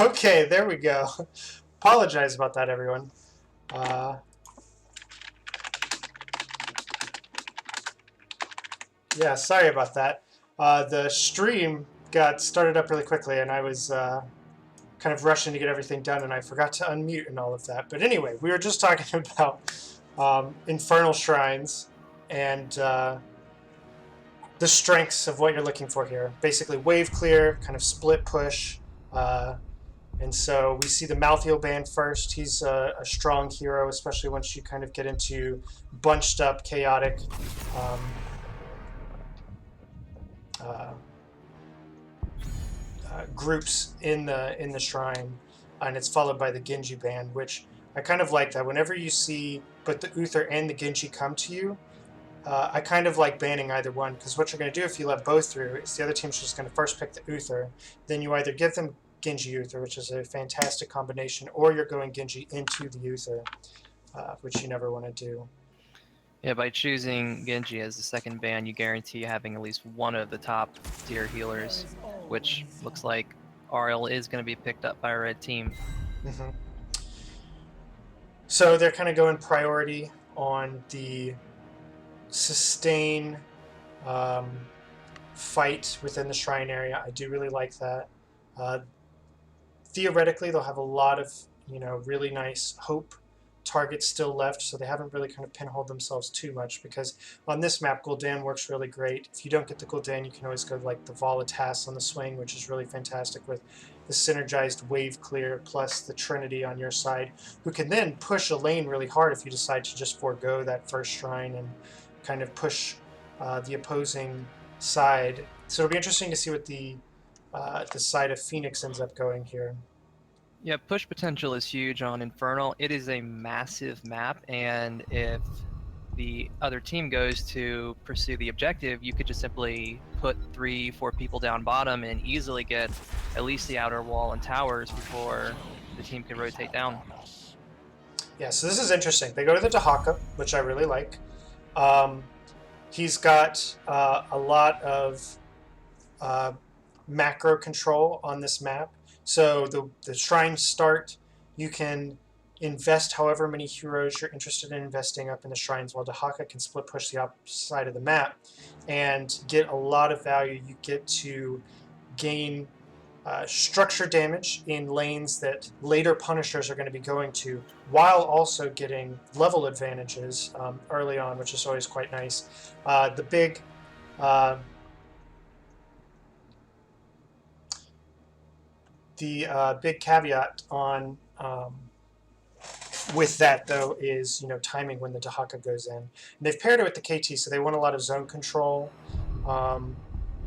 Okay, there we go. Apologize about that, everyone. Uh, yeah, sorry about that. The stream got started up really quickly, and I was kind of rushing to get everything done, and I forgot to unmute and all of that. But anyway, we were just talking about infernal shrines and the strengths of what you're looking for here. Basically, wave clear, kind of split push. Uh, And so we see the Malthael band first. He's a strong hero, especially once you kind of get into bunched up, chaotic uh, groups in the shrine, and it's followed by the Genji band, which I kind of like that. Whenever you see both the Uther and the Genji come to you, I kind of like banning either one, because what you're going to do if you let both through is the other team's just going to first pick the Uther. Then you either give them Genji Uther, which is a fantastic combination, or you're going Genji into the Uther, which you never want to do. Yeah, by choosing Genji as the second ban, you guarantee having at least one of the top tier healers, which looks like Ariel is going to be picked up by a red team. Mm-hmm. So they're kind of going priority on the sustain fight within the shrine area. I do really like that. Uh, Theoretically, they'll have a lot of really nice hope targets still left, so they haven't really kind of pinholed themselves too much, because on this map Gul'dan works really great. If you don't get the Gul'dan, you can always go like the Volatas on the swing, which is really fantastic with the synergized wave clear plus the Trinity on your side, who can then push a lane really hard if you decide to just forego that first shrine and kind of push the opposing side. So it'll be interesting to see what the side of Pheonix ends up going here. Yeah, push potential is huge on Infernal. It is a massive map, and if the other team goes to pursue the objective, you could just simply put 3-4 people down bottom and easily get at least the outer wall and towers before the team can rotate down. Yeah, so this is interesting. They go to the Dahaka, which I really like. Um, he's got a lot of uh, macro control on this map. So the shrines start, you can invest however many heroes you're interested in investing up in the shrines, while Dahaka can split push the opposite side of the map and get a lot of value. You get to gain structure damage in lanes that later Punishers are going to be going to, while also getting level advantages early on, which is always quite nice. The big big caveat on with that, though, is timing when the Dahaka goes in. And they've paired it with the KT, so they want a lot of zone control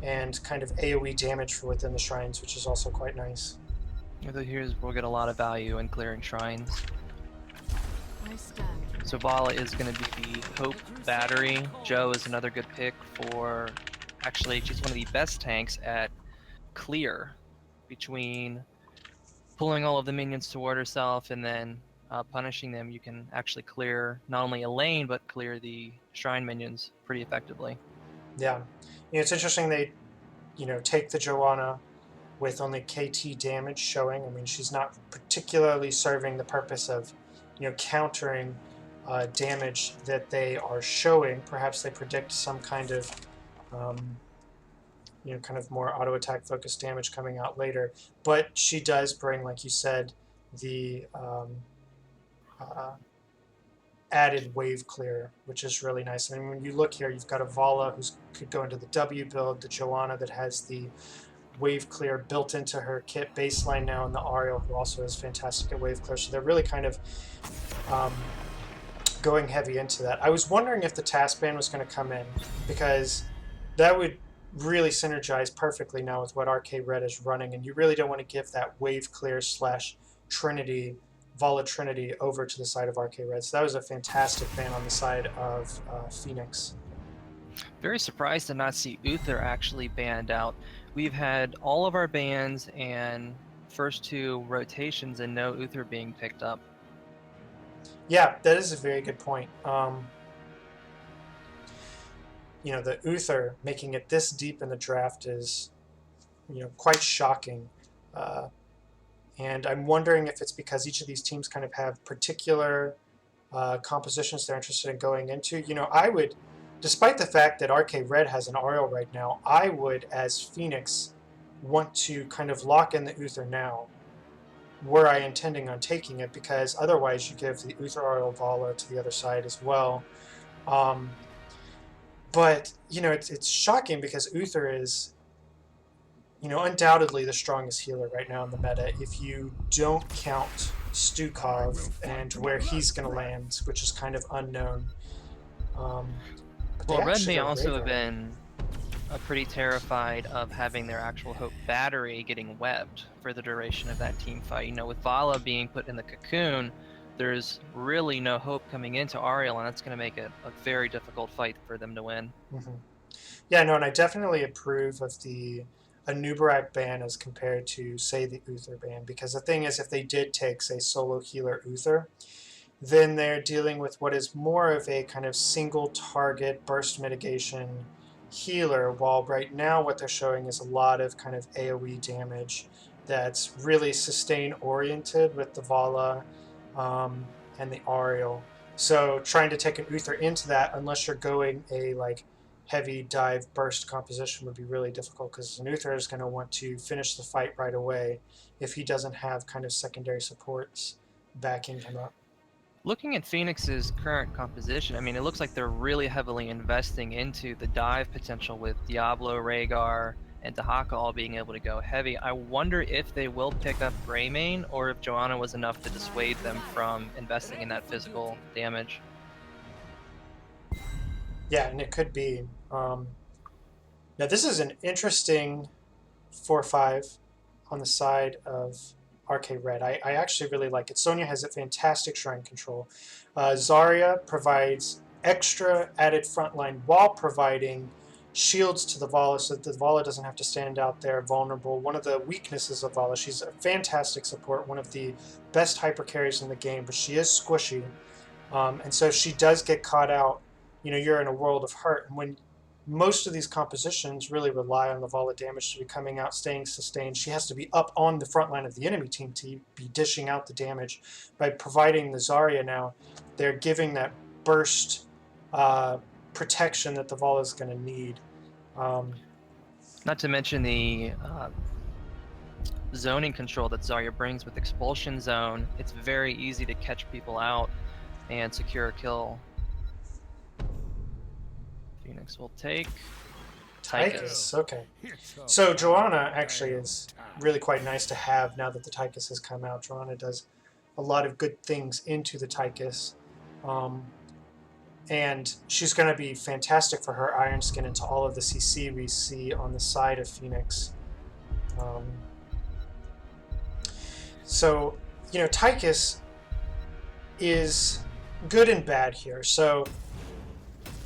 and kind of AoE damage for within the shrines, which is also quite nice. Here's we'll get a lot of value in clearing shrines. So Vala is going to be the Hope Battery. Joe is another good pick for, actually, she's one of the best tanks at clear, between pulling all of the minions toward herself and then punishing them. You can actually clear not only a lane, but clear the shrine minions pretty effectively. Yeah. It's interesting they, take the Joanna with only KT damage showing. I mean, she's not particularly serving the purpose of, countering damage that they are showing. Perhaps they predict some kind of, kind of more auto attack focused damage coming out later. But she does bring, like you said, the uh, added wave clear, which is really nice. I mean, when you look here, you've got a Vala who could go into the W build, the Joanna that has the wave clear built into her kit baseline now, and the Ariel who also is fantastic at wave clear. So they're really kind of going heavy into that. I was wondering if the task ban was going to come in, because that would really synergize perfectly now with what RK Red is running, and you really don't want to give that wave clear slash Trinity Vala Trinity over to the side of RK Red. So that was a fantastic ban on the side of Pheonix. Very surprised to not see Uther actually banned out. We've had all of our bans and first two rotations and no Uther being picked up. Yeah, that is a very good point. The Uther making it this deep in the draft is, quite shocking. And I'm wondering if it's because each of these teams kind of have particular compositions they're interested in going into. You know, I would, despite the fact that RK Red has an Ariel right now, I would, as Pheonix, want to kind of lock in the Uther now, were I intending on taking it, because otherwise you give the Uther Ariel Vala to the other side as well. Um, but, you know, it's shocking because Uther is, you know, undoubtedly the strongest healer right now in the meta if you don't count Stukov and where he's going to land, which is kind of unknown. But they Well, Red actually may go also have Rhaegar. been pretty terrified of having their actual Hope battery getting webbed for the duration of that team fight. You know, with Vala being put in the cocoon, there's really no hope coming into Ariel, and that's going to make it a very difficult fight for them to win. Mm-hmm. Yeah, no, and I definitely approve of the Anubarak ban as compared to, say, the Uther ban, because the thing is, if they did take, say, solo healer Uther, then they're dealing with what is more of a kind of single target burst mitigation healer, while right now what they're showing is a lot of kind of AoE damage that's really sustain oriented with the Vala and the Ariel. So trying to take an Uther into that, unless you're going a like heavy dive burst composition, would be really difficult, because an Uther is going to want to finish the fight right away if he doesn't have kind of secondary supports backing him up. Looking at Phoenix's current composition, I mean, it looks like they're really heavily investing into the dive potential with Diablo, Rhaegar, and Dahaka all being able to go heavy. I wonder if they will pick up Greymane, or if Joanna was enough to dissuade them from investing in that physical damage. Yeah, and it could be. Now, this is an interesting 4-5 on the side of RK Red. I actually really like it. Sonya has a fantastic shrine control. Zarya provides extra added frontline while providing shields to the Vala so that the Vala doesn't have to stand out there vulnerable. One of the weaknesses of Vala, she's a fantastic support, one of the best hyper carries in the game, but she is squishy. And so if she does get caught out, you know, you're in a world of hurt. And when most of these compositions really rely on the Vala damage to be coming out, staying sustained, she has to be up on the front line of the enemy team to be dishing out the damage. By providing the Zarya now, they're giving that burst protection that the Vala is going to need. Not to mention the zoning control that Zarya brings with Expulsion Zone. It's very easy to catch people out and secure a kill. Pheonix will take Tychus, okay. So Joanna actually is really quite nice to have now that the Tychus has come out. Joanna does a lot of good things into the Tychus. And she's going to be fantastic for her Iron Skin into all of the CC we see on the side of Pheonix. So, you know, Tychus is good and bad here. So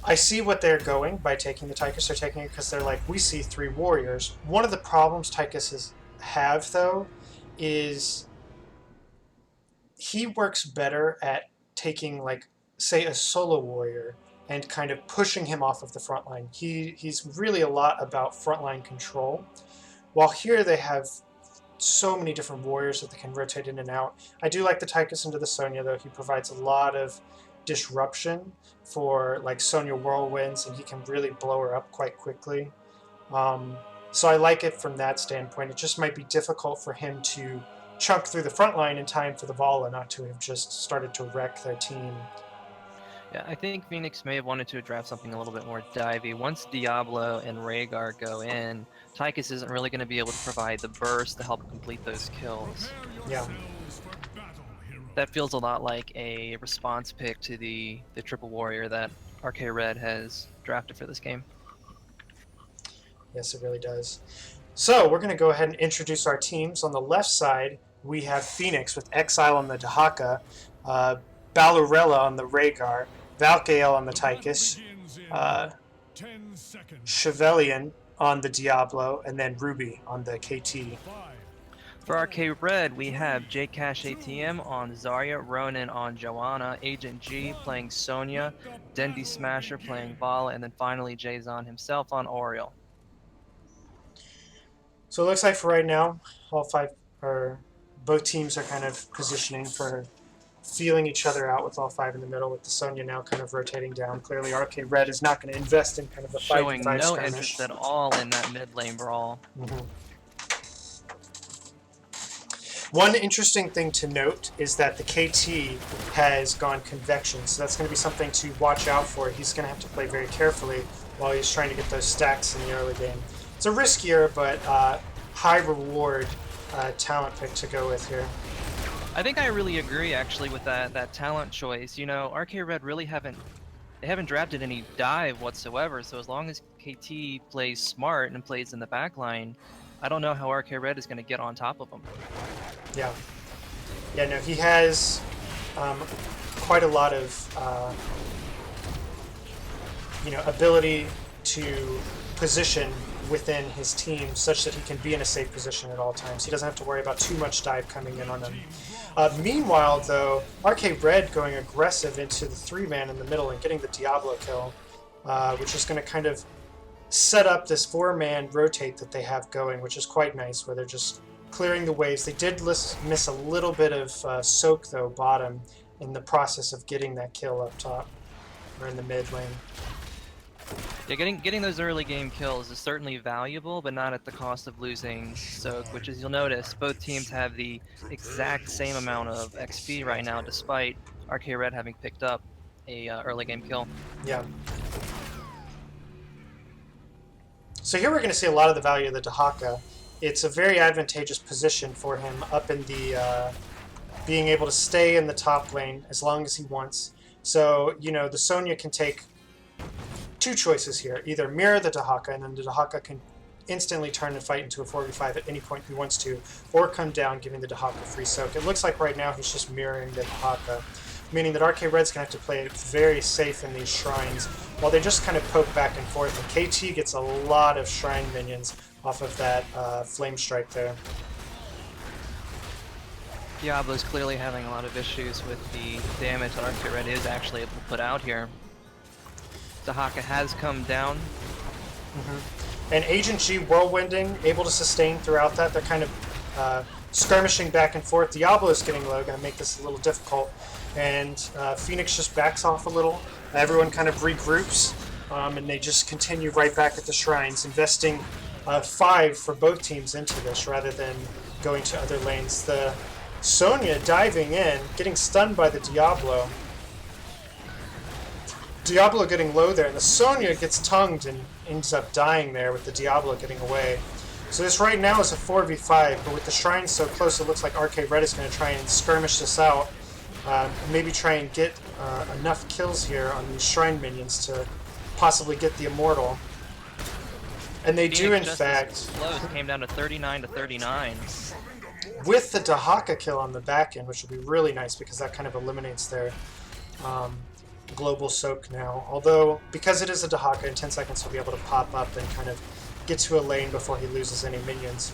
I see what they're going by taking the Tychus. They're taking it because they're like, we see 3 warriors. One of the problems Tychus have, though, is he works better at taking, like, say, a solo warrior and kind of pushing him off of the front line. He's really a lot about frontline control. While here they have so many different warriors that they can rotate in and out. I do like the Tychus into the Sonya, though. He provides a lot of disruption for like Sonya whirlwinds, and he can really blow her up quite quickly. So I like it from that standpoint. It just might be difficult for him to chunk through the front line in time for the Vala not to have just started to wreck their team. Yeah, I think Pheonix may have wanted to draft something a little bit more divey. Once Diablo and Rhaegar go in, Tychus isn't really going to be able to provide the burst to help complete those kills. Yeah. That feels a lot like a response pick to the triple warrior that RK Red has drafted for this game. Yes, it really does. So we're going to go ahead and introduce our teams. On the left side, we have Pheonix with Exile on the Dahaka, Balurella on the Rhaegar, Valkael on the Tychus, Chevalian on the Diablo, and then Ruby on the KT. For RK Red, we have J-Cash ATM on Zarya, Ronin on Joanna, Agent G playing Sonya, Dendi Smasher playing Vala, and then finally Jason himself on Oriel. So it looks like for right now, all 5 are both teams are kind of positioning for feeling each other out with all 5 in the middle, with the Sonya now kind of rotating down. Clearly, RK Red is not going to invest in kind of a Showing 5v5 no skirmish. interest at all in that mid lane brawl. One interesting thing to note is that the KT has gone convection, so that's going to be something to watch out for. He's going to have to play very carefully while he's trying to get those stacks in the early game. It's a riskier but high reward talent pick to go with here. I think I really agree actually with that talent choice. You know, RK Red really haven't drafted any dive whatsoever, so as long as KT plays smart and plays in the backline, I don't know how RK Red is going to get on top of him. Yeah. Yeah, no, he has quite a lot of ability to position within his team such that he can be in a safe position at all times. He doesn't have to worry about too much dive coming in on him. Meanwhile, though, RK Red going aggressive into the 3-man in the middle and getting the Diablo kill, which is going to kind of set up this 4-man rotate that they have going, which is quite nice, where they're just clearing the waves. They did miss a little bit of soak, though, bottom, in the process of getting that kill up top, or in the mid lane. Yeah, getting those early game kills is certainly valuable, but not at the cost of losing soak, which, as you'll notice, both teams have the exact same amount of XP right now, despite RK Red having picked up a early game kill. Yeah. So here we're going to see a lot of the value of the Dahaka. It's a very advantageous position for him up in the being able to stay in the top lane as long as he wants. So, you know, the Sonya can take 2 choices here. Either mirror the Dahaka, and then the Dahaka can instantly turn and fight into a 4v5 at any point he wants to, or come down giving the Dahaka free soak. It looks like right now he's just mirroring the Dahaka, meaning that RK Red's going to have to play it very safe in these shrines while they just kind of poke back and forth. And KT gets a lot of shrine minions off of that flame strike there. Diablo's clearly having a lot of issues with the damage that RK Red is actually able to put out here. Dahaka has come down. And Agent G whirlwinding, able to sustain throughout that. They're kind of skirmishing back and forth. Diablo's getting low, going to make this a little difficult. And Pheonix just backs off a little. Everyone kind of regroups, and they just continue right back at the shrines, investing 5 for both teams into this rather than going to other lanes. The Sonya diving in, getting stunned by the Diablo. Diablo getting low there, and the Sonya gets tongued and ends up dying there with the Diablo getting away. So this right now is a 4v5, but with the shrines so close, it looks like RK Red is going to try and skirmish this out. Maybe try and get enough kills here on these shrine minions to possibly get the Immortal. And they do, in fact. Close, came down to 39 to 39. With the Dahaka kill on the back end, which would be really nice because that kind of eliminates their global soak now. Although, because it is a Dahaka, in 10 seconds he'll be able to pop up and kind of get to a lane before he loses any minions.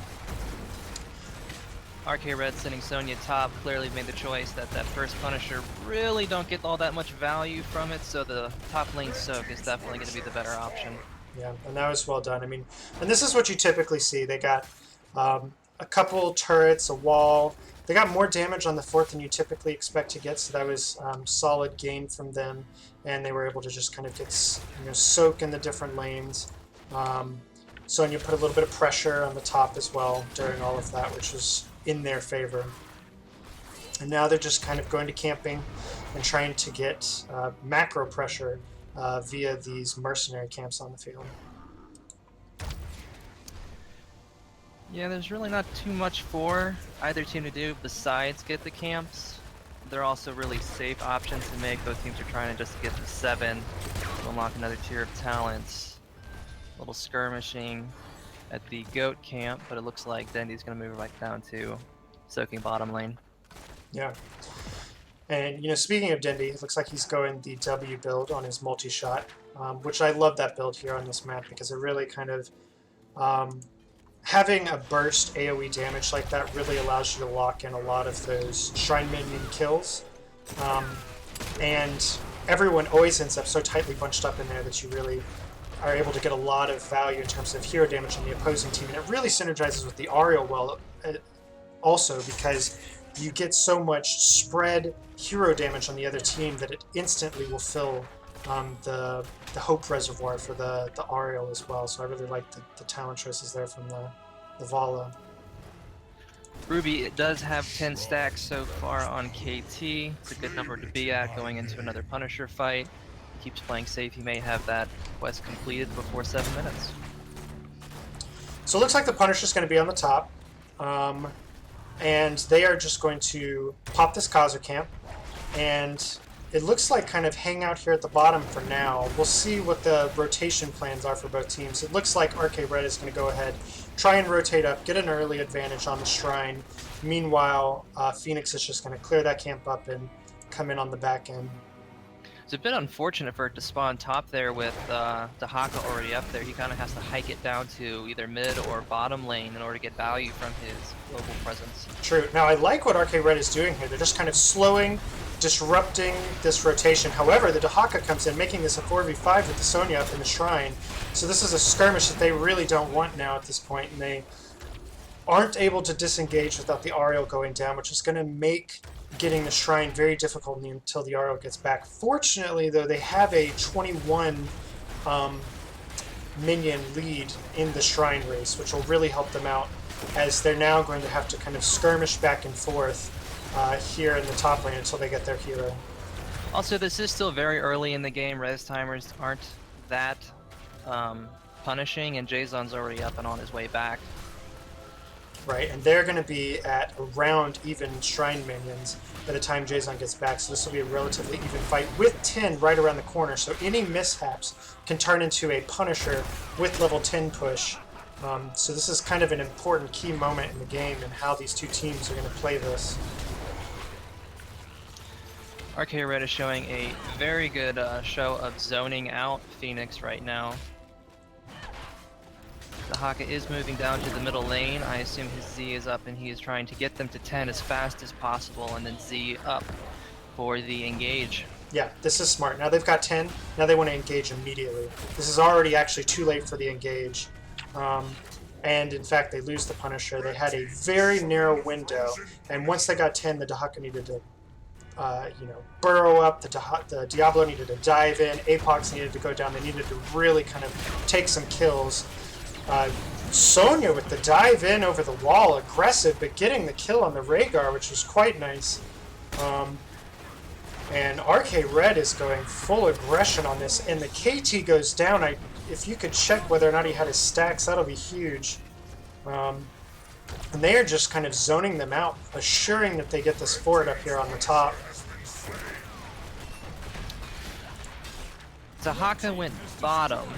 RK Red sending Sonya top clearly made the choice that first Punisher really don't get all that much value from it, so the top lane soak is definitely going to be the better option. Yeah, and that was well done. I mean, and this is what you typically see. They got a couple turrets, a wall. They got more damage on the 4th than you typically expect to get, so that was solid gain from them, and they were able to just kind of get soak in the different lanes. Sonya put a little bit of pressure on the top as well during all of that, which was in their favor. And now they're just kind of going to camping and trying to get macro pressure via these mercenary camps on the field. Yeah, there's really not too much for either team to do besides get the camps. They're also really safe options to make. Both teams are trying to just get the 7 to unlock another tier of talents. A little skirmishing at the goat camp, but it looks like Dendy's going to move right down to soaking bottom lane. Yeah. And, speaking of Dendy, it looks like he's going the W build on his multi-shot, which I love that build here on this map because it really kind of... having a burst AoE damage like that really allows you to lock in a lot of those Shrine Minion kills. And everyone always ends up so tightly bunched up in there that you really are able to get a lot of value in terms of hero damage on the opposing team. And it really synergizes with the Ariel also, because you get so much spread hero damage on the other team that it instantly will fill the Hope Reservoir for the Ariel as well. So I really like the talent choices there from the Vala. Ruby, it does have 10 stacks so far on KT. It's a good number to be at going into another Punisher fight. He keeps playing safe. He may have that quest completed before 7 minutes. So it looks like the Punisher's going to be on the top. And they are just going to pop this Khazar camp. And it looks like kind of hang out here at the bottom for now. We'll see what the rotation plans are for both teams. It looks like RK Red is going to go ahead, try and rotate up, get an early advantage on the Shrine. Meanwhile, Pheonix is just going to clear that camp up and come in on the back end. It's a bit unfortunate for it to spawn top there with the Haka already up there. He kind of has to hike it down to either mid or bottom lane in order to get value from his global presence. True. Now, I like what RK Red is doing here. They're just kind of slowing, disrupting this rotation. However, the Dahaka comes in, making this a 4v5 with the Sonya up in the Shrine. So this is a skirmish that they really don't want now at this point, and they aren't able to disengage without the Ariel going down, which is going to make getting the Shrine very difficult until the Ariel gets back. Fortunately, though, they have a 21 minion lead in the Shrine race, which will really help them out, as they're now going to have to kind of skirmish back and forth here in the top lane until they get their hero. Also, this is still very early in the game. Res timers aren't that punishing, and Jason's already up and on his way back. Right, and they're going to be at around even Shrine minions by the time Jason gets back, so this will be a relatively even fight with 10 right around the corner, so any mishaps can turn into a Punisher with level 10 push. So this is kind of an important key moment in the game and how these two teams are going to play this. RK Red is showing a very good show of zoning out Pheonix right now. The Haka is moving down to the middle lane. I assume his Z is up and he is trying to get them to 10 as fast as possible and then Z up for the engage. Yeah, this is smart. Now they've got 10. Now they want to engage immediately. This is already actually too late for the engage. And in fact, they lose the Punisher. They had a very narrow window. And once they got 10, the Dahaka needed to burrow up. The Diablo needed to dive in. Apox needed to go down. They needed to really kind of take some kills. Sonya with the dive in over the wall, aggressive, but getting the kill on the Rhaegar, which was quite nice. And RK Red is going full aggression on this, and the KT goes down. If you could check whether or not he had his stacks, that'll be huge. And they are just kind of zoning them out, assuring that they get this forward up here on the top. Zahaka went bottom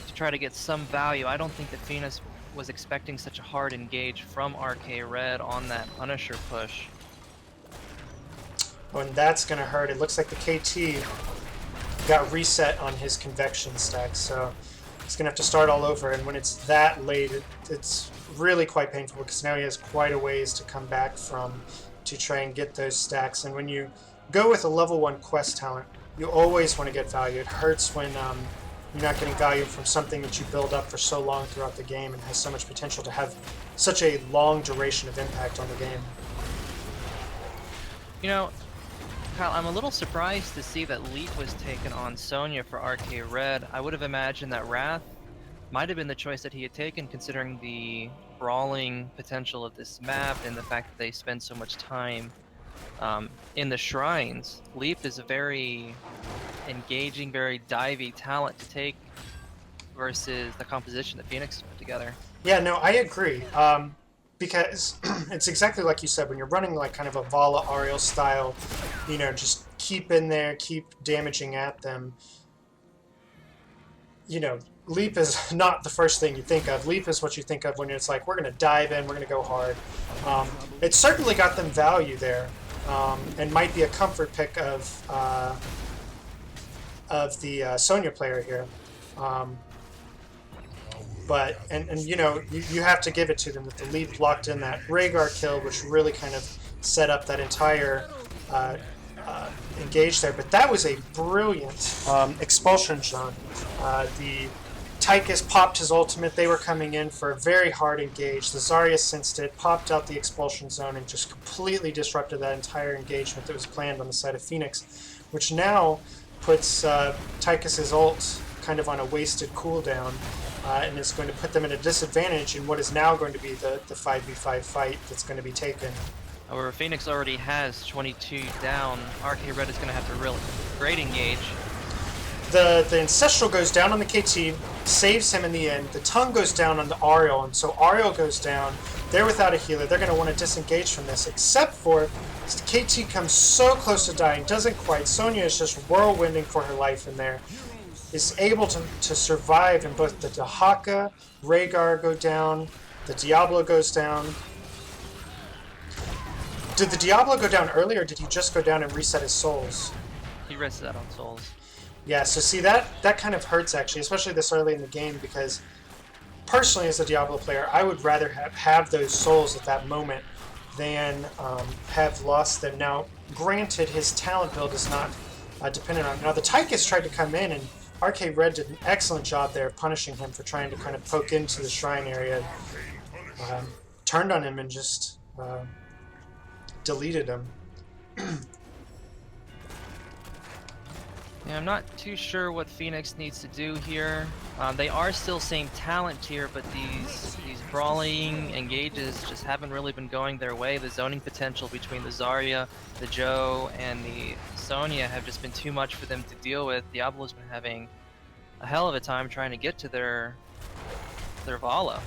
to try to get some value. I don't think that Pheonix was expecting such a hard engage from RK Red on that Punisher push. Oh, and that's going to hurt. It looks like the KT got reset on his convection stack, so he's going to have to start all over. And when it's that late, it's really quite painful because now he has quite a ways to come back from to try and get those stacks. And when you go with a level 1 quest talent, you always want to get value. It hurts when you're not getting value from something that you build up for so long throughout the game and has so much potential to have such a long duration of impact on the game. You know, Kyle, I'm a little surprised to see that Leap was taken on Sonya for RK Red. I would have imagined that Wrath might have been the choice that he had taken, considering the brawling potential of this map and the fact that they spend so much time in the shrines. Leap is a very engaging, very divey talent to take versus the composition that Pheonix put together. Yeah, no, I agree. Because it's exactly like you said, when you're running like kind of a Vala Ariel style, you know, just keep in there, keep damaging at them. You know, Leap is not the first thing you think of. Leap is what you think of when it's like, we're going to dive in, we're going to go hard. It certainly got them value there, and might be a comfort pick of the Sonya player here. But, and you know, you have to give it to them that the Leap blocked in that Rhaegar kill, which really kind of set up that entire engage there. But that was a brilliant expulsion shot. The Tychus popped his ultimate. They were coming in for a very hard engage. The Zarya sensed it, popped out the expulsion zone, and just completely disrupted that entire engagement that was planned on the side of Pheonix, which now puts Tychus's ult kind of on a wasted cooldown, and is going to put them at a disadvantage in what is now going to be the 5v5 fight that's going to be taken. However, Pheonix already has 22 down. RK Red is going to have to really great engage. The Ancestral goes down on the KT, saves him in the end. The Tongue goes down on the Ariel, and so Ariel goes down. They're without a healer. They're going to want to disengage from this, except for KT comes so close to dying, doesn't quite. Sonya is just whirlwinding for her life in there. Is able to survive, and both the Dahaka, Rhaegar go down, the Diablo goes down. Did the Diablo go down earlier, or did he just go down and reset his souls? He rested that on souls. Yeah, so see, that kind of hurts, actually, especially this early in the game, because personally, as a Diablo player, I would rather have those souls at that moment than have lost them. Now, granted, his talent build is not dependent on... Now, the Tychus tried to come in, and RK Red did an excellent job there of punishing him for trying to kind of poke into the shrine area. Turned on him and just deleted him. Yeah, I'm not too sure what Pheonix needs to do here. They are still same talent tier, but these brawling engages just haven't really been going their way. The zoning potential between the Zarya, the Joe, and the Sonya have just been too much for them to deal with. Diablo's been having a hell of a time trying to get to their Vala.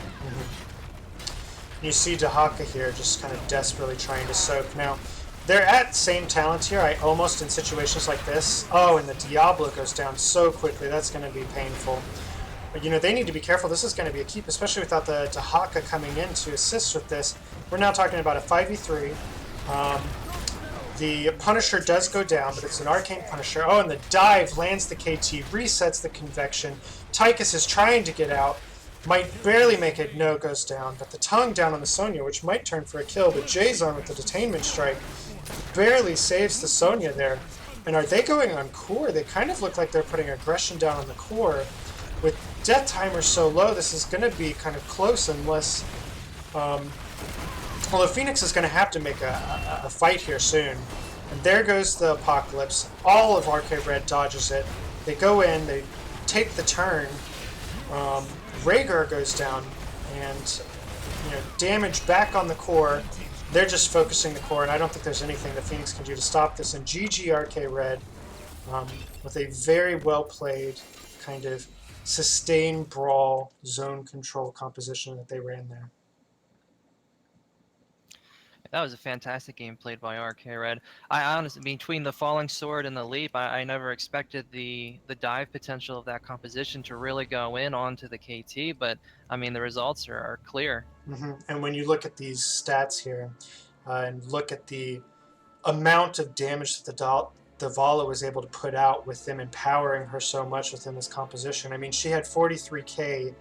You see Dahaka here just kind of desperately trying to soak. Now, they're at same talent here. I almost, in situations like this... Oh, and the Diablo goes down so quickly. That's going to be painful. But, you know, they need to be careful. This is going to be a keep, especially without the Dahaka coming in to assist with this. We're now talking about a 5v3. The Punisher does go down, but it's an Arcane Punisher. Oh, and the dive lands the KT, resets the Convection. Tychus is trying to get out. Might barely make it. No, goes down. But the Tongue down on the Sonya, which might turn for a kill. But Jason with the Detainment Strike barely saves the Sonya there. And are they going on core? They kind of look like they're putting aggression down on the core. With death timer so low, this is going to be kind of close unless... although Pheonix is going to have to make a fight here soon. And there goes the Apocalypse. All of RK Red dodges it. They go in, they take the turn. Rhaegar goes down, and damage back on the core. They're just focusing the core, and I don't think there's anything that Pheonix can do to stop this. And GG RK Red with a very well played kind of sustained brawl zone control composition that they ran there. That was a fantastic game played by RK Red. I honestly, between the Falling Sword and the Leap, I never expected the dive potential of that composition to really go in onto the KT, but I mean, the results are clear. And when you look at these stats here, and look at the amount of damage that the Vala was able to put out with them empowering her so much within this composition. I mean, she had 43k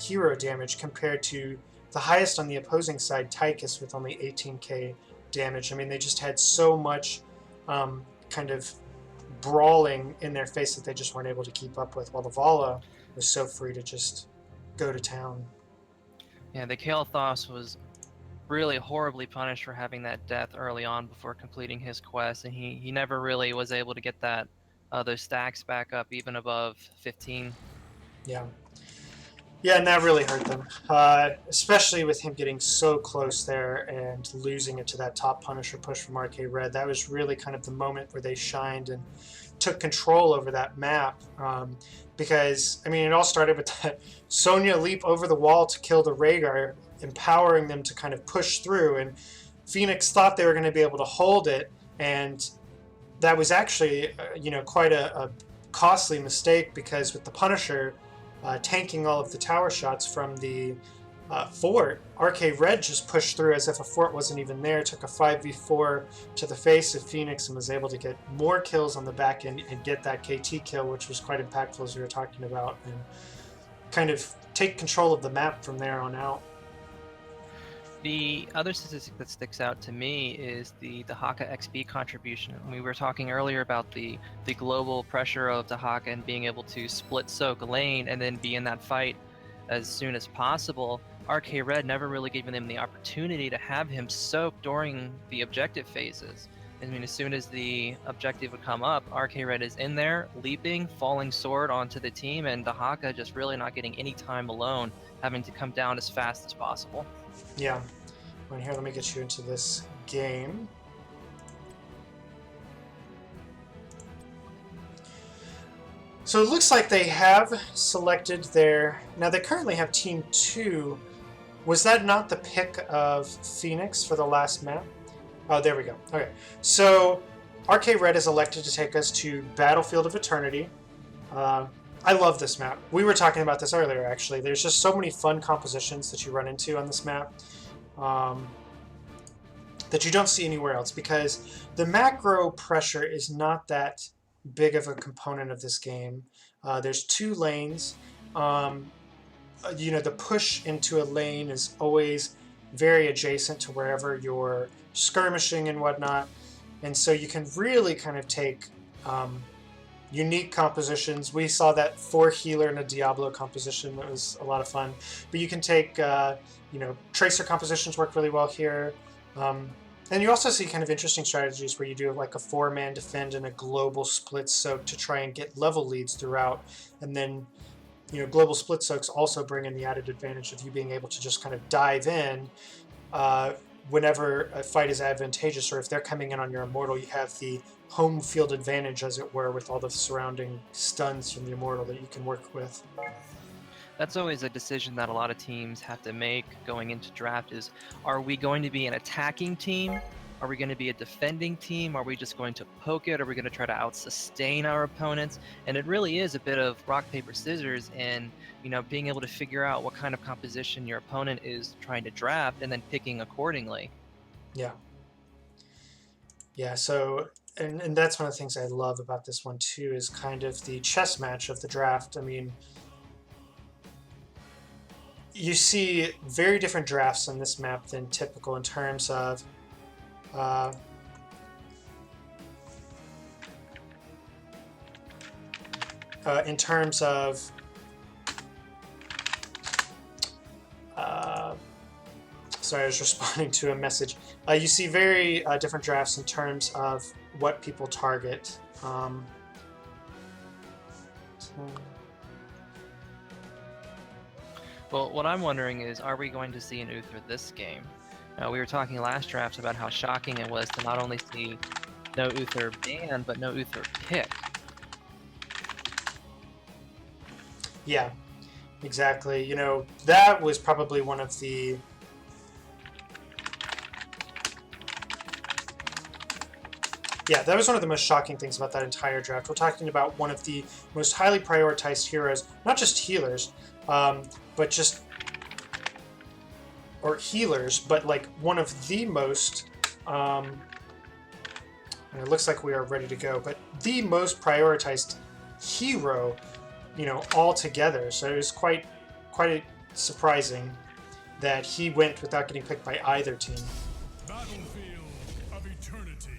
hero damage compared to the highest on the opposing side, Tychus, with only 18k damage. I mean, they just had so much kind of brawling in their face that they just weren't able to keep up with, while the Vala was so free to just go to town. Yeah, the Kael'thas was really horribly punished for having that death early on before completing his quest, and he never really was able to get that those stacks back up even above 15. Yeah, and that really hurt them, especially with him getting so close there and losing it to that top Punisher push from RK Red. That was really kind of the moment where they shined and took control over that map. Because, I mean, it all started with that Sonya leap over the wall to kill the Rhaegar, empowering them to kind of push through. And Pheonix thought they were going to be able to hold it, and that was actually, quite a costly mistake, because with the Punisher tanking all of the tower shots from the fort, RK Red just pushed through as if a fort wasn't even there, took a 5v4 to the face of Pheonix, and was able to get more kills on the back end and get that KT kill, which was quite impactful, as we were talking about, and kind of take control of the map from there on out. The other statistic that sticks out to me is the Dahaka XP contribution. We were talking earlier about the global pressure of Dahaka and being able to split soak lane and then be in that fight as soon as possible. RK Red never really given him the opportunity to have him soak during the objective phases. I mean, as soon as the objective would come up, RK Red is in there, leaping, falling sword onto the team, and Dahaka just really not getting any time alone, having to come down as fast as possible. Yeah. Well, here, let me get you into this game. So it looks like they have selected their... Now, they currently have Team 2. Was that not the pick of Pheonix for the last map? Oh, there we go. Okay. So, RK Red is elected to take us to Battlefield of Eternity. I love this map. We were talking about this earlier, actually. There's just so many fun compositions that you run into on this map that you don't see anywhere else, because the macro pressure is not that big of a component of this game. There's 2 lanes. The push into a lane is always very adjacent to wherever you're skirmishing and whatnot, and so you can really kind of take unique compositions. We saw that 4 healer in a Diablo composition that was a lot of fun, but you can take tracer compositions work really well here, and you also see kind of interesting strategies where you do like a 4-man defend and a global split soak to try and get level leads throughout, and then global split soaks also bring in the added advantage of you being able to just kind of dive in whenever a fight is advantageous, or if they're coming in on your Immortal, you have the home field advantage, as it were, with all the surrounding stuns from the Immortal that you can work with. That's always a decision that a lot of teams have to make going into draft is, are we going to be an attacking team? Are we going to be a defending team? Are we just going to poke it? Are we going to try to out-sustain our opponents? And it really is a bit of rock, paper, scissors in, being able to figure out what kind of composition your opponent is trying to draft and then picking accordingly. Yeah. Yeah, so, and that's one of the things I love about this one too, is kind of the chess match of the draft. I mean, you see very different drafts on this map than typical in terms of sorry, I was responding to a message. You see very different drafts in terms of what people target. Well, what I'm wondering is, are we going to see an Uther this game? We were talking last draft about how shocking it was to not only see no Uther ban, but no Uther pick. Yeah, exactly. That was probably one of the... Yeah, that was one of the most shocking things about that entire draft. We're talking about one of the most highly prioritized heroes, not just healers, but just... or healers, but like one of the most... it looks like we are ready to go, but the most prioritized hero, all together. So it was quite surprising that he went without getting picked by either team. Battlefield of Eternity.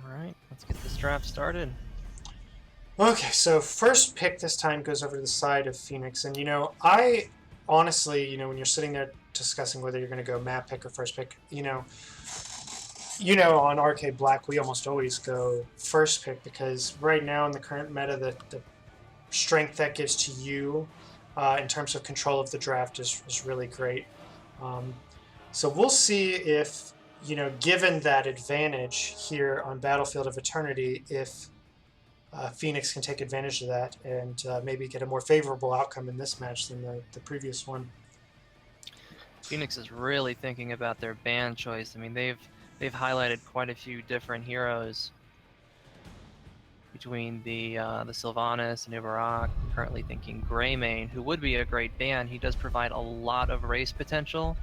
All right, let's get this draft started. Okay, so first pick this time goes over to the side of Pheonix, and I honestly, when you're sitting there discussing whether you're going to go map pick or first pick, on Arcade Black we almost always go first pick, because right now in the current meta, the strength that gives to you in terms of control of the draft is really great. So we'll see if, given that advantage here on Battlefield of Eternity, if Pheonix can take advantage of that and maybe get a more favorable outcome in this match than the previous one. Pheonix is really thinking about their ban choice. I mean, they've highlighted quite a few different heroes between the Sylvanas and Ibarak. Currently thinking Greymane, who would be a great ban. He does provide a lot of race potential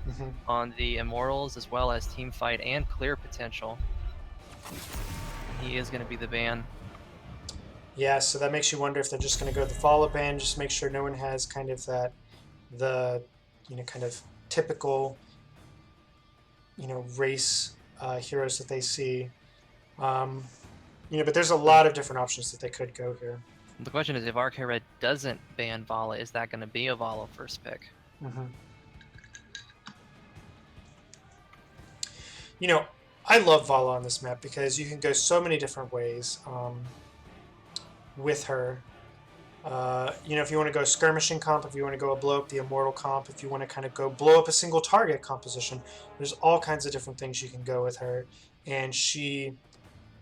on the Immortals, as well as team fight and clear potential. He is going to be the ban. Yeah, so that makes you wonder if they're just going to go the follow ban, just make sure no one has kind of the, kind of typical, race heroes that they see. Um, but there's a lot of different options that they could go here. The question is, if RK Red doesn't ban Vala, is that going to be a Vala first pick? Mm-hmm. I love Vala on this map because you can go so many different ways with her. If you want to go skirmishing comp, if you want to go blow up the immortal comp, if you want to kind of go blow up a single target composition, there's all kinds of different things you can go with her. And she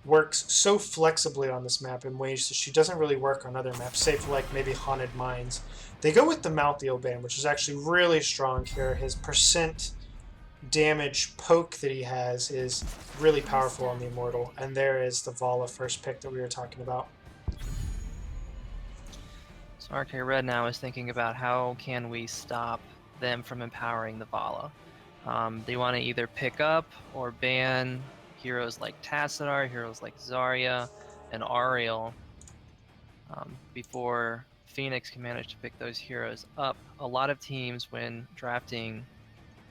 works so flexibly on this map in ways that she doesn't really work on other maps, save for like maybe Haunted Mines. They go with the Malthael ban, which is actually really strong here. His percent damage poke that he has is really powerful on the immortal. And there is the Vala first pick that we were talking about. So RK Red now is thinking about how can we stop them from empowering the Vala. They want to either pick up or ban heroes like Tassadar, heroes like Zarya, and Ariel before Pheonix can manage to pick those heroes up. A lot of teams, when drafting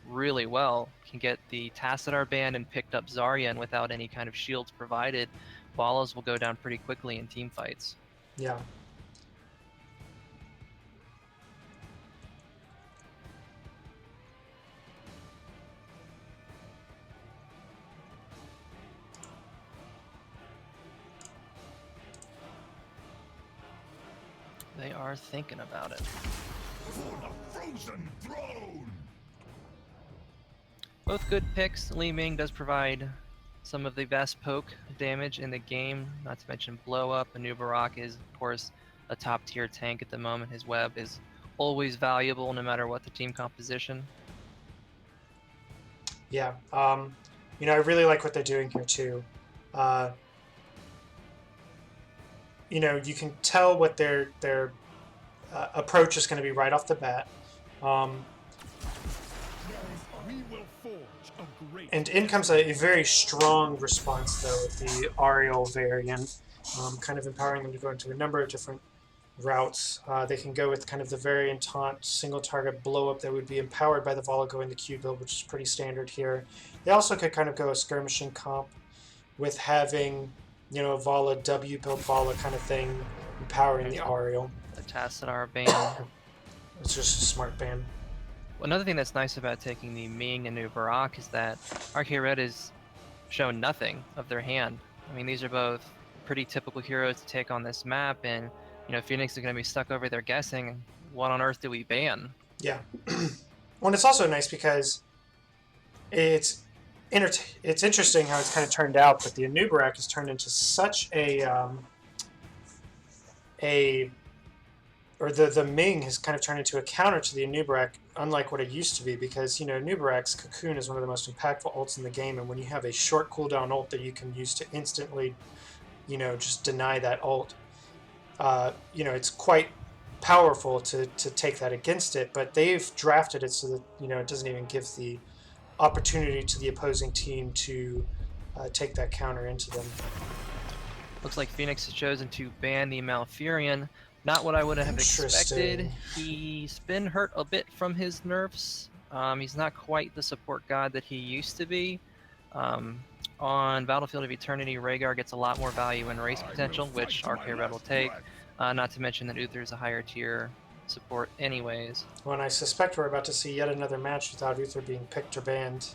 really well, can get the Tassadar banned and picked up Zarya, and without any kind of shields provided, Valas will go down pretty quickly in team fights. Yeah. They are thinking about it. For the frozen throne! Both good picks. Li Ming does provide some of the best poke damage in the game, not to mention blow up. Anubarak is, of course, a top tier tank at the moment. His web is always valuable no matter what the team composition. Yeah. I really like what they're doing here too. You can tell what their approach is going to be right off the bat. We will forge a great And in comes a very strong response, though, with the Ariel variant, kind of empowering them to go into a number of different routes. They can go with kind of the variant taunt single target blow up that would be empowered by the Vala going the Q build, which is pretty standard here. They also could kind of go a skirmishing comp with having, a Vala W build Vala kind of thing, empowering the Ariel. The Tassadar ban. It's just a smart ban. Another thing that's nice about taking the Ming and Anubarak is that RK Red has shown nothing of their hand. I mean, these are both pretty typical heroes to take on this map, and Pheonix is going to be stuck over there guessing, what on earth do we ban? Yeah. Well, it's also nice because it's interesting how it's kind of turned out, but the Anubarak has turned into such the Ming has kind of turned into a counter to the Anubarak, unlike what it used to be, because Anubarak's Cocoon is one of the most impactful ults in the game, and when you have a short cooldown ult that you can use to instantly, just deny that ult, it's quite powerful to take that against it. But they've drafted it so that it doesn't even give the opportunity to the opposing team to take that counter into them. Looks like Pheonix has chosen to ban the Malfurion. Not what I would have expected. He's been hurt a bit from his nerfs. He's not quite the support god that he used to be. On Battlefield of Eternity, Rhaegar gets a lot more value in race potential, which RK Red will take. Not to mention that Uther is a higher tier support anyways. Well, and I suspect we're about to see yet another match without Uther being picked or banned,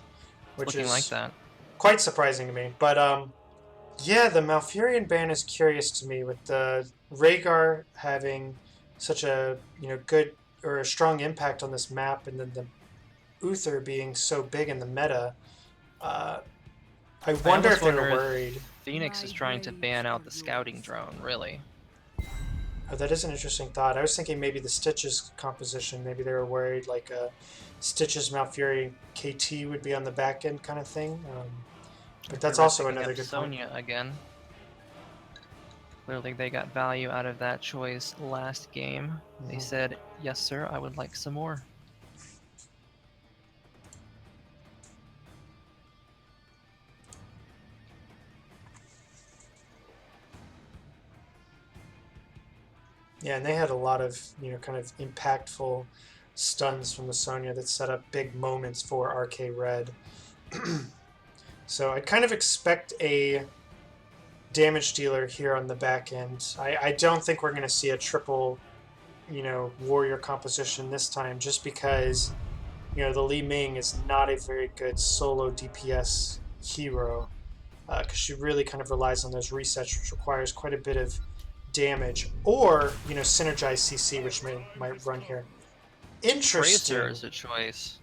which Looking is like that. Quite surprising to me. But yeah, the Malfurion ban is curious to me, with the Rhaegar having such a good or a strong impact on this map, and then the Uther being so big in the meta. I wonder if they were worried. Pheonix is trying to ban out the scouting drone, really. Oh, that is an interesting thought. I was thinking maybe the Stitches composition. Maybe they were worried like Stitches Malfurion KT would be on the back end kind of thing. But that's also another good point. Sonya again. Clearly they got value out of that choice last game. They said, yes sir, I would like some more. Yeah, and they had a lot of, kind of impactful stuns from the Sonya that set up big moments for RK Red. So I'd kind of expect a damage dealer here on the back end. I don't think we're going to see a triple, warrior composition this time, just because, the Li Ming is not a very good solo DPS hero, because she really kind of relies on those resets, which requires quite a bit of damage, or, synergize CC, which might run here. Tracer Interesting. is a choice.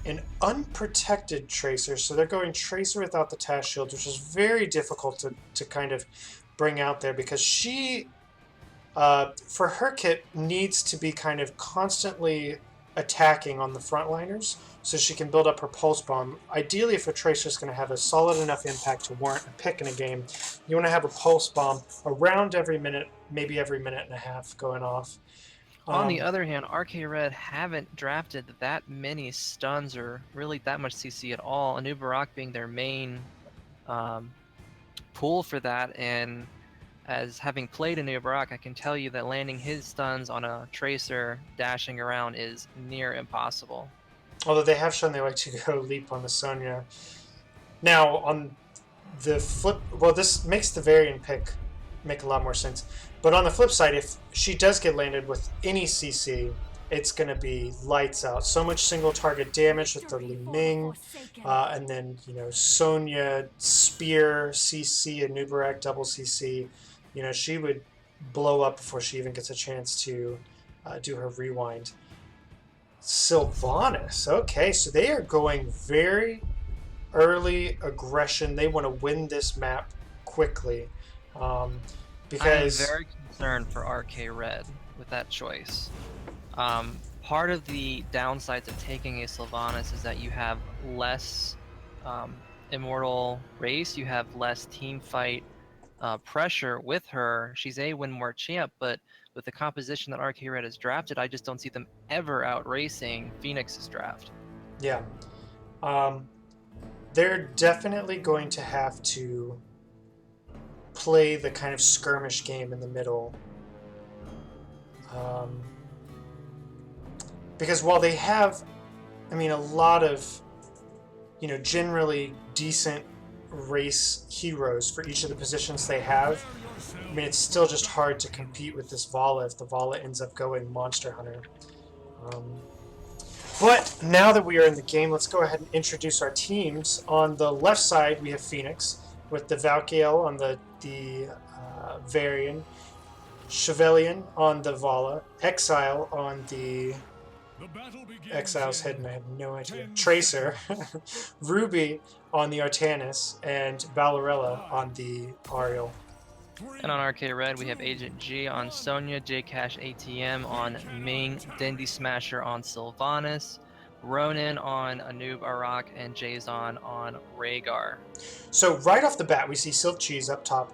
An unprotected Tracer, so they're going Tracer without the Task Shield, which is very difficult to kind of bring out there, because she, for her kit, needs to be kind of constantly attacking on the frontliners so she can build up her Pulse Bomb. Ideally, if a Tracer is going to have a solid enough impact to warrant a pick in a game, you want to have a Pulse Bomb around every minute, maybe every minute and a half going off. On the other hand, RK Red haven't drafted that many stuns or really that much CC at all. Anubarak being their main pool for that, and as having played Anubarak, I can tell you that landing his stuns on a Tracer dashing around is near impossible. Although they have shown they like to go leap on the Sonya. Now, on the flip, well, this makes the Varian pick make a lot more sense. But on the flip side, if she does get landed with any CC, it's going to be lights out. So much single target damage with the Li Ming, and then, Sonya, Spear, CC, and Nubarak double CC. She would blow up before she even gets a chance to do her rewind. Sylvanas. Okay, so they are going very early aggression. They want to win this map quickly. Because I'm very concerned for RK Red with that choice. Part of the downsides of taking a Sylvanas is that you have less immortal race, you have less team fight pressure with her. She's a win more champ, but with the composition that RK Red has drafted, I just don't see them ever out racing Pheonix's draft. Yeah. They're definitely going to have to play the kind of skirmish game in the middle. Because while they have, a lot of, generally decent race heroes for each of the positions they have, it's still just hard to compete with this Vala if the Vala ends up going Monster Hunter. But now that we are in the game, let's go ahead and introduce our teams. On the left side, we have Pheonix with the Valkyrie on the Varian, Chevalier on the Vala, Exile on the Exile's hidden, I have no idea. Tracer, Ruby on the Artanis, and Valorella on the Ariel. And on RK Red, we have Agent G on Sonya, J-Cash ATM on Ming, Dindy Smasher on Sylvanas, Ronin on Anub Arak, and Jason on Rhaegar. So right off the bat, we see Silk Cheese up top.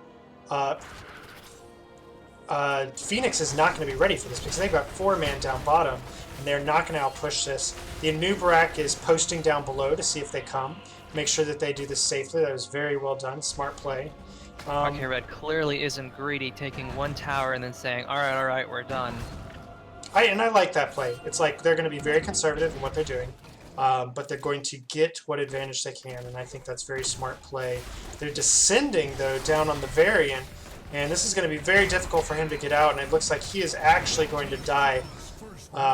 Pheonix is not going to be ready for this because they've got 4-man down bottom, and they're not going to outpush this. The Anubarak is posting down below to see if they come. Make sure that they do this safely. That was very well done. Smart play. RK Red clearly isn't greedy, taking one tower and then saying, all right, we're done. I like that play. It's like they're going to be very conservative in what they're doing, but they're going to get what advantage they can, and I think that's very smart play. They're descending, though, down on the Varian, and this is going to be very difficult for him to get out, and it looks like he is actually going to die,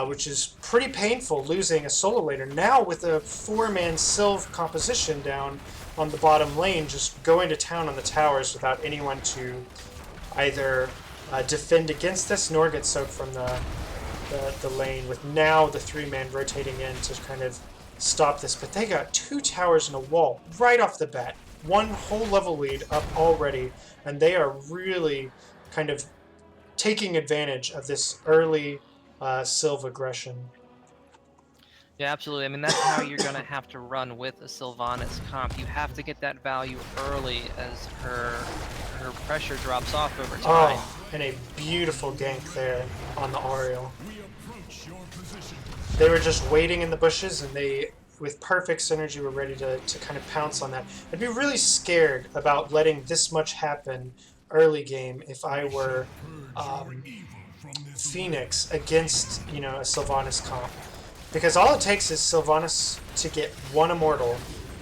which is pretty painful, losing a solo laner. Now with a 4-man Sylv composition down on the bottom lane, just going to town on the towers without anyone to either defend against this nor get soaked from the lane, with now the 3-man rotating in to kind of stop this. But they got 2 towers and a wall right off the bat. 1 whole level lead up already, and they are really kind of taking advantage of this early Sylv aggression. Yeah, absolutely. That's how you're going to have to run with a Sylvanas comp. You have to get that value early as her pressure drops off over time. Oh, and a beautiful gank there on the Ariel. They were just waiting in the bushes, and they, with perfect synergy, were ready to kind of pounce on that. I'd be really scared about letting this much happen early game if I were Pheonix against, you know, a Sylvanas comp. Because all it takes is Sylvanas to get one immortal,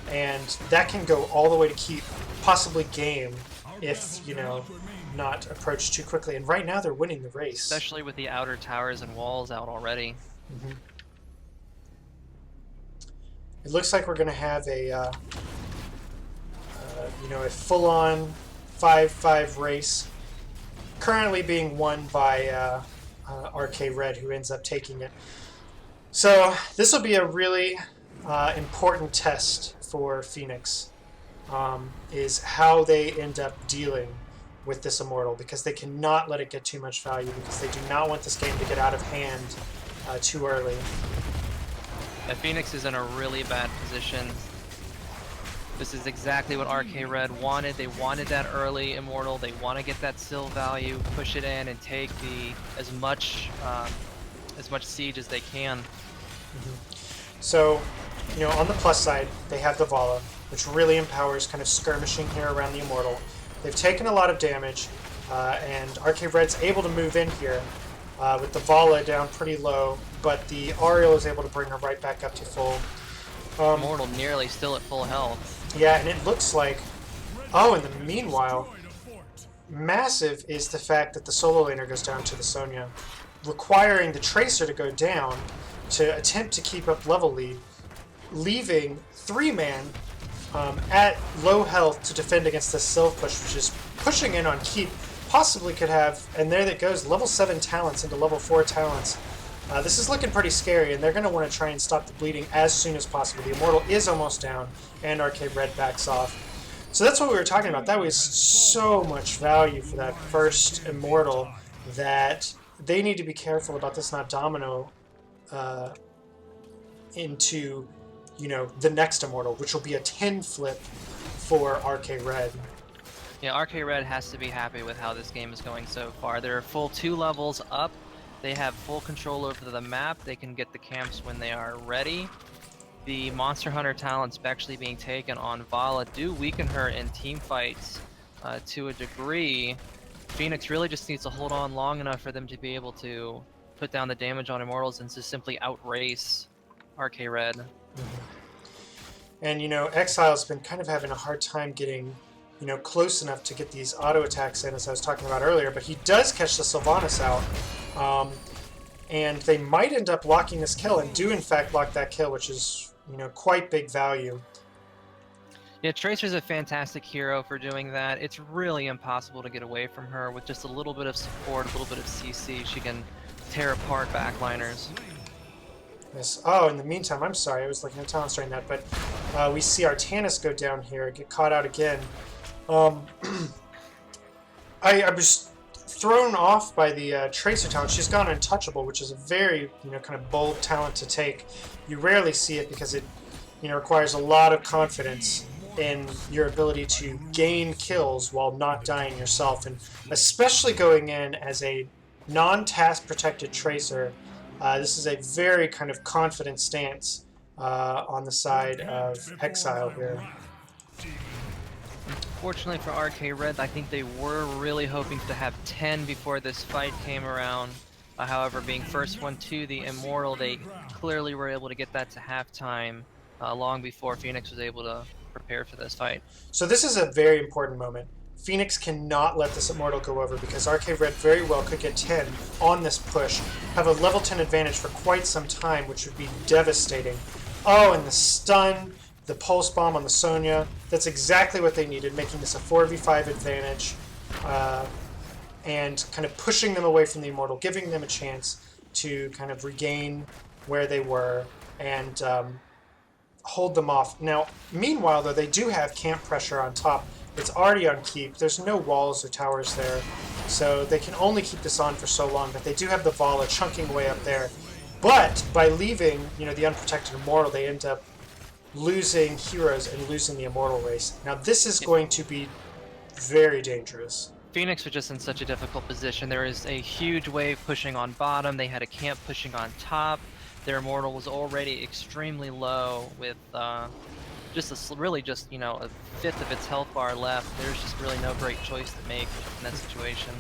and that can go all the way to keep, possibly game, if, you know, not approached too quickly. And right now they're winning the race. Especially with the outer towers and walls out already. Mm-hmm. It looks like we're going to have a, you know, a full-on 5-5 race, currently being won by RK Red, who ends up taking it. So this will be a really important test for Pheonix, is how they end up dealing with this Immortal, because they cannot let it get too much value, because they do not want this game to get out of hand too early. Yeah, Pheonix is in a really bad position. This is exactly what RK Red wanted. They wanted that early Immortal. They want to get that Syl value, push it in, and take as much siege as they can. Mm-hmm. So, you know, on the plus side, they have the Vala, which really empowers kind of skirmishing here around the Immortal. They've taken a lot of damage, and RK Red's able to move in here with the Vala down pretty low, but the Ariel is able to bring her right back up to full. Immortal nearly still at full health. Yeah, and it looks like... Oh, in the meanwhile, massive is the fact that the solo laner goes down to the Sonya, requiring the Tracer to go down to attempt to keep up level lead, leaving 3-man at low health to defend against the Sylph push, which is pushing in on keep. Possibly could have, and there that goes, level 7 talents into level 4 talents. This is looking pretty scary, and they're going to want to try and stop the bleeding as soon as possible. The Immortal is almost down, and RK Red backs off. So that's what we were talking about. That was so much value for that first Immortal that they need to be careful about this not domino into, you know, the next Immortal, which will be a 10 flip for RK Red. Yeah, RK Red has to be happy with how this game is going so far. They're full 2 levels up. They have full control over the map. They can get the camps when they are ready. The Monster Hunter talents actually being taken on Vala do weaken her in team fights to a degree. Pheonix really just needs to hold on long enough for them to be able to put down the damage on Immortals and to simply outrace RK Red. Mm-hmm. And, you know, Exile's been kind of having a hard time getting, you know, close enough to get these auto attacks in, as I was talking about earlier, but he does catch the Sylvanas out. And they might end up locking this kill, and do in fact lock that kill, which is, you know, quite big value. Yeah, Tracer's a fantastic hero for doing that. It's really impossible to get away from her. With just a little bit of support, a little bit of CC, she can tear apart backliners. Yes. Oh, in the meantime, I'm sorry, I was looking at talents during that, but we see Artanis go down here, get caught out again. I was thrown off by the Tracer talent. She's gone untouchable, which is a very, you know, kind of bold talent to take. You rarely see it because it, you know, requires a lot of confidence in your ability to gain kills while not dying yourself, and especially going in as a non-task protected Tracer. This is a very kind of confident stance on the side of Exile here. Fortunately for RK Red, I think they were really hoping to have 10 before this fight came around. However, being first one to the Immortal, they clearly were able to get that to halftime long before Pheonix was able to prepare for this fight. So this is a very important moment. Pheonix cannot let this Immortal go over, because RK Red very well could get 10 on this push, have a level 10 advantage for quite some time, which would be devastating. Oh, and the stun, the pulse bomb on the Sonya, that's exactly what they needed, making this a 4v5 advantage, and kind of pushing them away from the Immortal, giving them a chance to kind of regain where they were and hold them off. Now, meanwhile, though, they do have camp pressure on top. It's already on keep. There's no walls or towers there, so they can only keep this on for so long, but they do have the Vala chunking away up there. But by leaving, you know, the unprotected Immortal, they end up losing heroes and losing the Immortal race. Now, this is going to be very dangerous. Pheonix was just in such a difficult position. There is a huge wave pushing on bottom. They had a camp pushing on top. Their Immortal was already extremely low with really just, you know, a fifth of its health bar left. There's just really no great choice to make in that situation.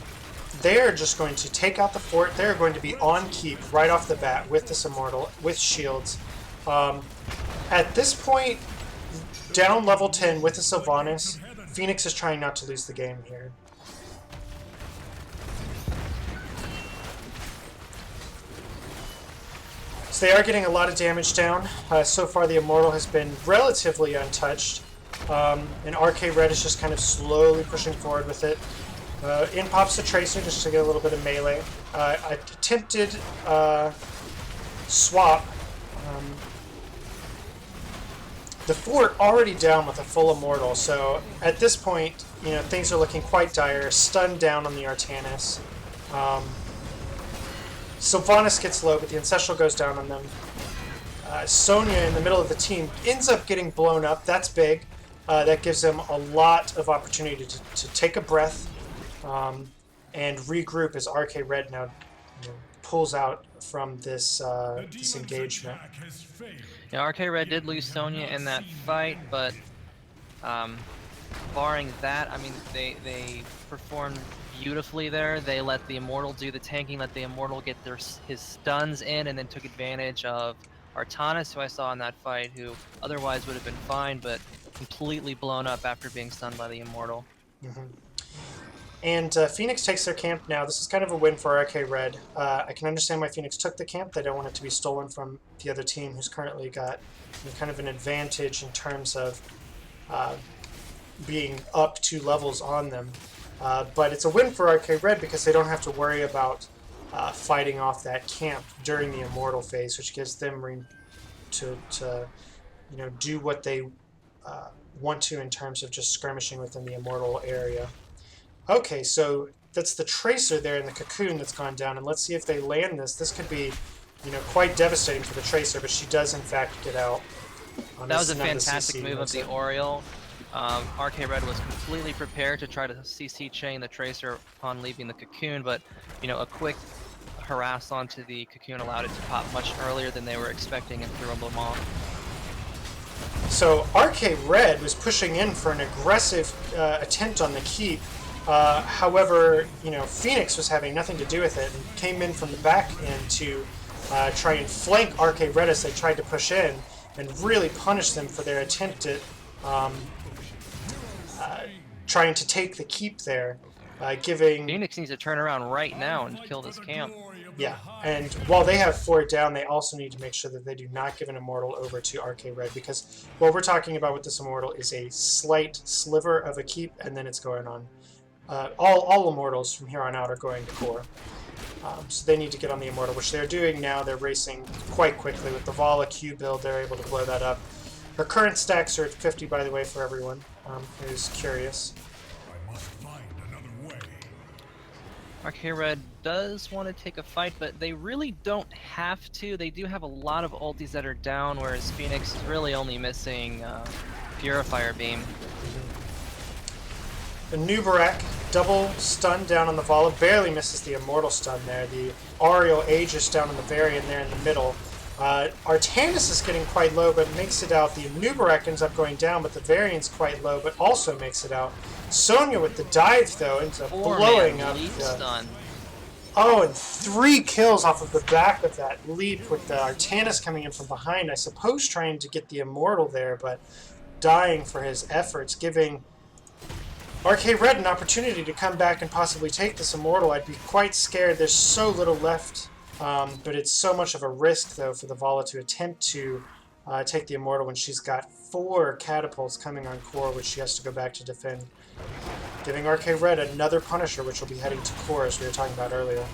they're just going to take out the fort. They're going to be on keep right off the bat with this Immortal, with shields. At this point, down level 10 with the Sylvanas, Pheonix is trying not to lose the game here. So they are getting a lot of damage down. So far the Immortal has been relatively untouched. And RK Red is just kind of slowly pushing forward with it. In pops the Tracer just to get a little bit of melee. I attempted swap. The fort already down with a full Immortal, so at this point, you know, things are looking quite dire. Stunned down on the Artanis. Sylvanas gets low, but the Ancestral goes down on them. Sonya in the middle of the team ends up getting blown up. That's big. That gives them a lot of opportunity to take a breath and regroup as RK Red now pulls out from this this engagement. Yeah, RK Red did lose Sonya in that fight, but barring that, I mean, they performed beautifully there. They let the Immortal do the tanking, let the Immortal get his stuns in, and then took advantage of Artanis, who I saw in that fight, who otherwise would have been fine, but completely blown up after being stunned by the Immortal. And Pheonix takes their camp now. This is kind of a win for RK Red. I can understand why Pheonix took the camp. They don't want it to be stolen from the other team, who's currently got kind of an advantage in terms of being up 2 levels on them. But it's a win for RK Red because they don't have to worry about fighting off that camp during the Immortal phase, which gives them room to do what they want to in terms of just skirmishing within the Immortal area. Okay, so that's the Tracer there in the cocoon that's gone down, and let's see if they land this. This could be, quite devastating for the Tracer, but she does in fact get out. That was a fantastic move of the Oriole. RK Red was completely prepared to try to CC chain the Tracer upon leaving the cocoon, but a quick harass onto the cocoon allowed it to pop much earlier than they were expecting and threw them off. So RK Red was pushing in for an aggressive attempt on the keep. However, Pheonix was having nothing to do with it and came in from the back end to try and flank RK Red as they tried to push in and really punish them for their attempt at trying to take the keep there, giving... Pheonix needs to turn around right now and kill this camp. Yeah, and while they have 4 down, they also need to make sure that they do not give an Immortal over to RK Red, because what we're talking about with this Immortal is a slight sliver of a keep, and then it's going on. All Immortals from here on out are going to core. So they need to get on the Immortal, which they're doing now. They're racing quite quickly. With the Vala Q build, they're able to blow that up. Her current stacks are at 50, by the way, for everyone who's curious. I must find another way. RK Red does want to take a fight, but they really don't have to. They do have a lot of ultis that are down, whereas Pheonix is really only missing Purifier Beam. The Nubarak double stun down on the Vala, barely misses the Immortal stun there. The Oriole Aegis down on the Varian there in the middle. Artanis is getting quite low, but makes it out. The Nubarak ends up going down, but the Varian's quite low, but also makes it out. Sonya with the dive, though, ends up blowing up the... Stun. Oh, and 3 kills off of the back of that leap with the Artanis coming in from behind. I suppose trying to get the Immortal there, but dying for his efforts, giving RK Red an opportunity to come back and possibly take this Immortal. I'd be quite scared. There's so little left, but it's so much of a risk, though, for the Vala to attempt to take the Immortal when she's got 4 catapults coming on core, which she has to go back to defend. Giving RK Red another Punisher, which will be heading to core, as we were talking about earlier.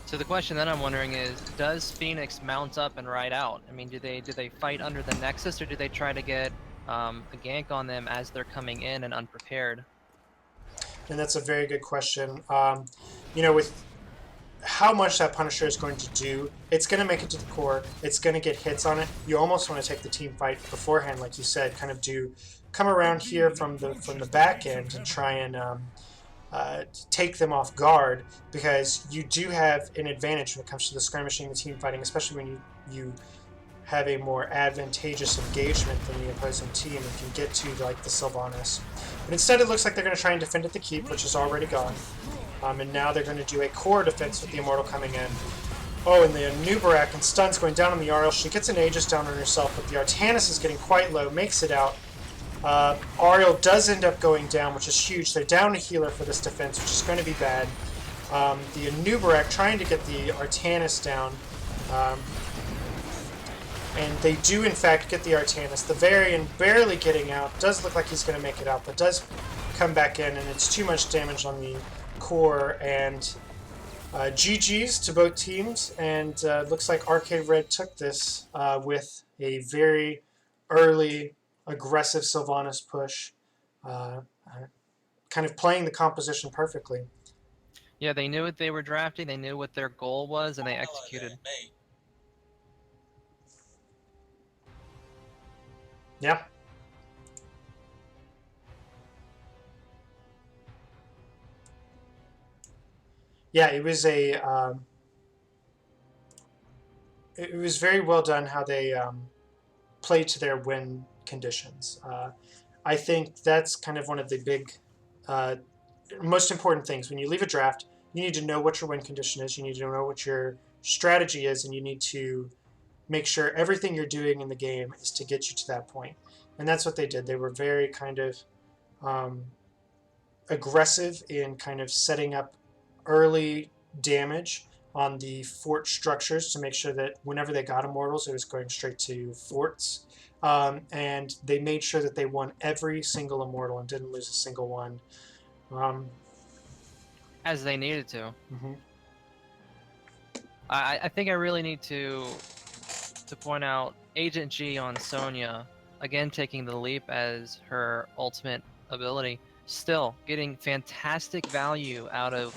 So the question that I'm wondering is, does Pheonix mount up and ride out? I mean, do they fight under the Nexus, or do they try to get a gank on them as they're coming in and unprepared? And that's a very good question. With how much that Punisher is going to do, it's going to make it to the core. It's going to get hits on it. You almost want to take the team fight beforehand, like you said, kind of come around here from the back end and try and take them off guard, because you do have an advantage when it comes to the skirmishing, the team fighting, especially when you have a more advantageous engagement than the opposing team and can get to like the Sylvanas. But instead it looks like they're going to try and defend at the keep, which is already gone. And now they're going to do a core defense with the Immortal coming in. Oh, and the Nubarak and Stun's going down on the Ariel. She gets an Aegis down on herself, but the Artanis is getting quite low, makes it out. Ariel does end up going down, which is huge. They're down a healer for this defense, which is going to be bad. The Nubarak trying to get the Artanis down. And they do, in fact, get the Artanis. The Varian barely getting out. Does look like he's going to make it out, but does come back in, and it's too much damage on the core. And GG's to both teams, and looks like RK Red took this with a very early, aggressive Sylvanas push, kind of playing the composition perfectly. Yeah, they knew what they were drafting, they knew what their goal was, and they executed. Yeah. Yeah, it was it was very well done how they played to their win conditions. I think that's kind of one of the big, most important things. When you leave a draft, you need to know what your win condition is, you need to know what your strategy is, and you need to make sure everything you're doing in the game is to get you to that point. And that's what they did. They were very kind of aggressive in kind of setting up early damage on the fort structures to make sure that whenever they got immortals, it was going straight to forts. And they made sure that they won every single immortal and didn't lose a single one. As they needed to. Mm-hmm. I think I really need to point out Agent G on Sonya, again taking the leap as her ultimate ability, still getting fantastic value out of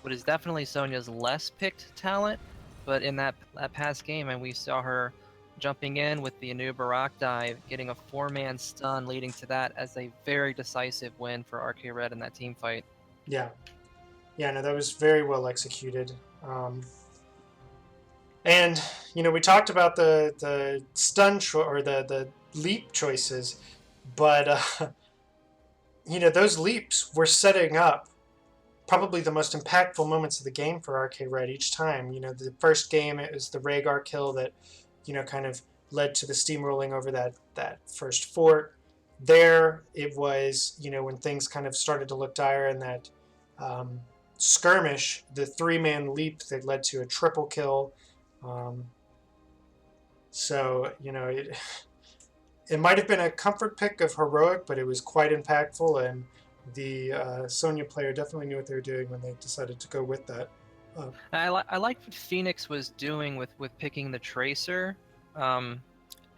what is definitely Sonya's less picked talent, but in that past game, and we saw her jumping in with the Anu Barak dive, getting a 4-man stun, leading to that as a very decisive win for RK Red in that team fight. Yeah. Yeah, no, that was very well executed. And, you know, we talked about the stun or the leap choices, but, you know, those leaps were setting up probably the most impactful moments of the game for RK Red each time. You know, the first game, it was the Rhaegar kill that, you know, kind of led to the steamrolling over that first fort. There, it was, you know, when things kind of started to look dire in that skirmish, the 3-man leap that led to a triple kill. So, you know, it might have been a comfort pick of heroic, but it was quite impactful, and the Sonya player definitely knew what they were doing when they decided to go with that. I like what Pheonix was doing with picking the Tracer.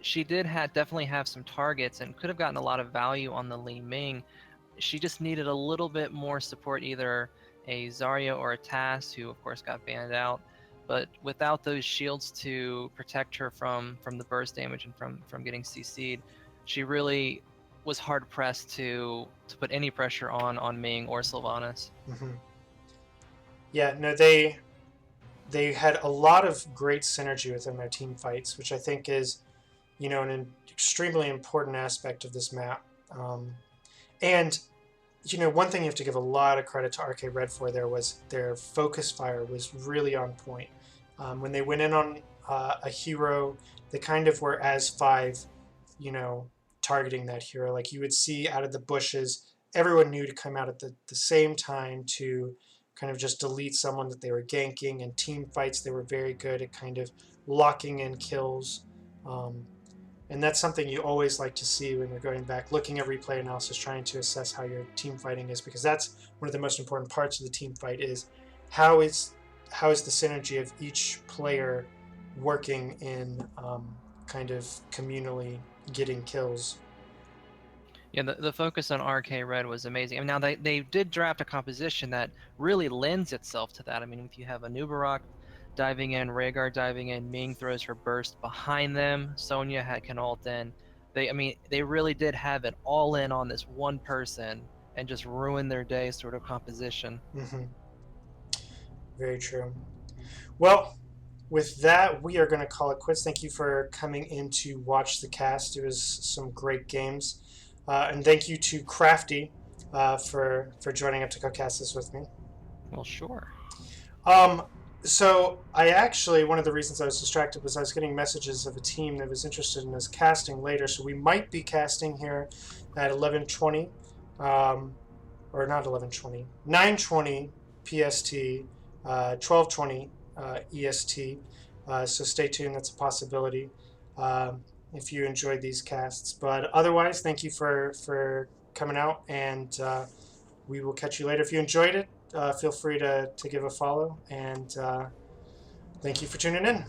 She did definitely have some targets and could have gotten a lot of value on the Li Ming. She just needed a little bit more support, either a Zarya or a Tass, who of course got banned out. But without those shields to protect her from the burst damage and from getting CC'd, she really was hard pressed to put any pressure on Ming or Sylvanas. Mm-hmm. Yeah, no, they had a lot of great synergy within their team fights, which I think is, you know, an extremely important aspect of this map. And, you know, one thing you have to give a lot of credit to RK Red for there was their focus fire was really on point. When they went in on a hero, they kind of were as 5, you know, targeting that hero. Like you would see out of the bushes, everyone knew to come out at the same time to kind of just delete someone that they were ganking. And team fights, they were very good at kind of locking in kills. And that's something you always like to see when you're going back, looking at replay analysis, trying to assess how your team fighting is, because that's one of the most important parts of the team fight is how is the synergy of each player working in kind of communally getting kills. Yeah, the focus on RK Red was amazing. I mean, now they did draft a composition that really lends itself to that. I mean, if you have a Nubarak diving in, Rhaegar diving in, Ming throws her burst behind them, Sonya can ult in. They really did have it all in on this one person and just ruin their day sort of composition. Mm-hmm. Very true. Well, with that, we are going to call it quits. Thank you for coming in to watch the cast. It was some great games. And thank you to Crafty for joining up to co-cast this with me. Well, sure. So I actually, one of the reasons I was distracted was I was getting messages of a team that was interested in us casting later. So we might be casting here at 11:20, or not 11:20, 9:20 PST, 12:20 EST. So stay tuned. That's a possibility if you enjoyed these casts. But otherwise, thank you for coming out, and we will catch you later. If you enjoyed it, feel free to give a follow, and thank you for tuning in.